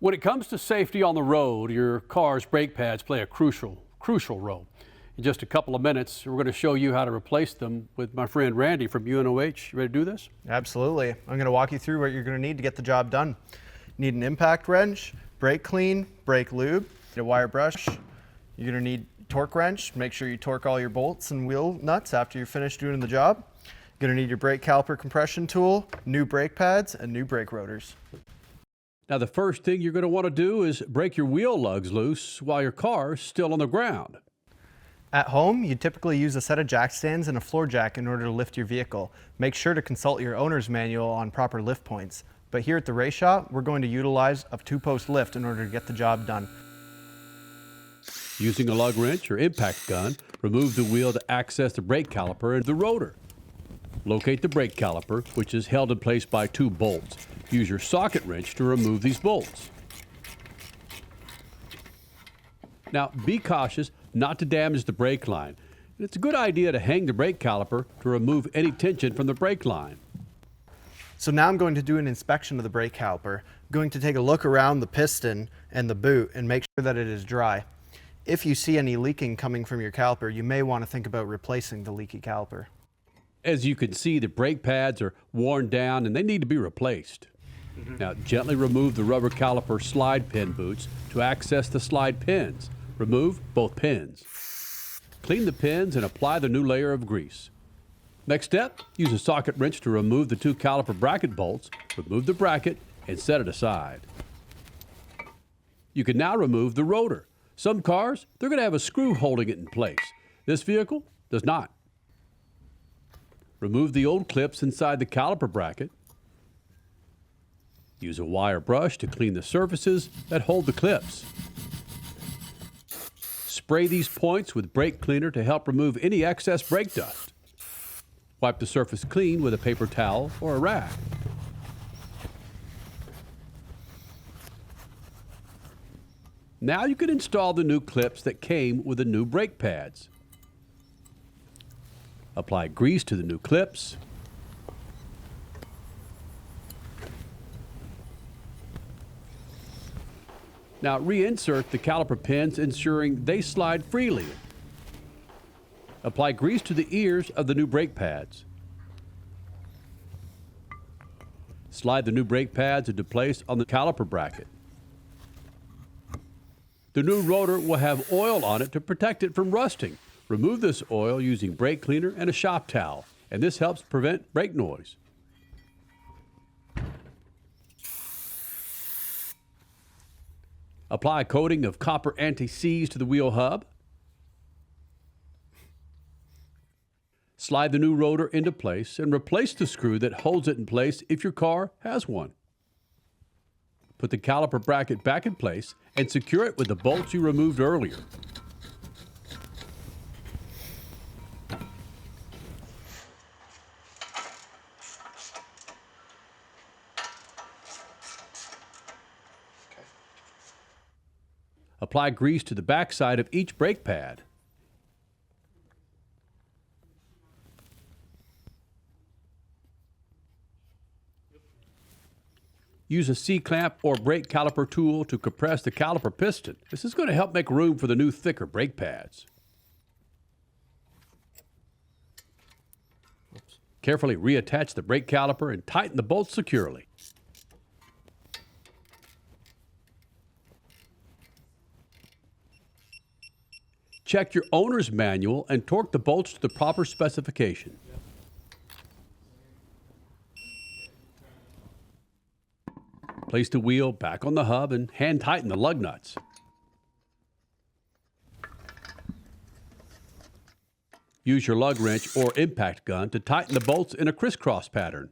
When it comes to safety on the road, your car's brake pads play a crucial role. In just a couple of minutes, we're going to show you how to replace them with my friend Randy from UNOH. You ready to do this? Absolutely. I'm going to walk you through what you're going to need to get the job done. You need an impact wrench, brake clean, brake lube, a wire brush. You're going to need torque wrench. Make sure you torque all your bolts and wheel nuts after you're finished doing the job. You're going to need your brake caliper compression tool, new brake pads, and new brake rotors. Now, the first thing you're going to want to do is break your wheel lugs loose while your car's still on the ground. At home, you typically use a set of jack stands and a floor jack in order to lift your vehicle. Make sure to consult your owner's manual on proper lift points. But here at the race shop, we're going to utilize a 2-post lift in order to get the job done. Using a lug wrench or impact gun, remove the wheel to access the brake caliper and the rotor. Locate the brake caliper, which is held in place by 2 bolts. Use your socket wrench to remove these bolts. Now, be cautious not to damage the brake line. It's a good idea to hang the brake caliper to remove any tension from the brake line. So now I'm going to do an inspection of the brake caliper. I'm going to take a look around the piston and the boot and make sure that it is dry. If you see any leaking coming from your caliper, you may want to think about replacing the leaky caliper. As you can see, the brake pads are worn down and they need to be replaced. Now, gently remove the rubber caliper slide pin boots to access the slide pins. Remove both pins. Clean the pins and apply the new layer of grease. Next step, use a socket wrench to remove the 2 caliper bracket bolts. Remove the bracket and set it aside. You can now remove the rotor. Some cars, they're going to have a screw holding it in place. This vehicle does not. Remove the old clips inside the caliper bracket. Use a wire brush to clean the surfaces that hold the clips. Spray these points with brake cleaner to help remove any excess brake dust. Wipe the surface clean with a paper towel or a rag. Now you can install the new clips that came with the new brake pads. Apply grease to the new clips. Now reinsert the caliper pins, ensuring they slide freely. Apply grease to the ears of the new brake pads. Slide the new brake pads into place on the caliper bracket. The new rotor will have oil on it to protect it from rusting. Remove this oil using brake cleaner and a shop towel, and this helps prevent brake noise. Apply a coating of copper anti-seize to the wheel hub. Slide the new rotor into place and replace the screw that holds it in place if your car has one. Put the caliper bracket back in place and secure it with the bolts you removed earlier. Apply grease to the backside of each brake pad. Use a C-clamp or brake caliper tool to compress the caliper piston. This is going to help make room for the new thicker brake pads. Carefully reattach the brake caliper and tighten the bolts securely. Check your owner's manual and torque the bolts to the proper specification. Place the wheel back on the hub and hand tighten the lug nuts. Use your lug wrench or impact gun to tighten the bolts in a crisscross pattern.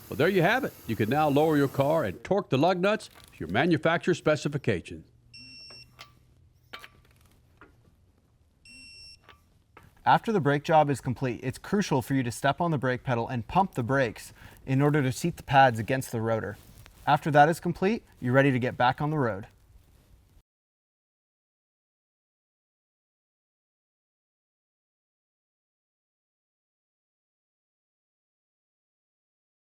Well, there you have it. You can now lower your car and torque the lug nuts to your manufacturer specifications. After the brake job is complete, it's crucial for you to step on the brake pedal and pump the brakes in order to seat the pads against the rotor. After that is complete, you're ready to get back on the road.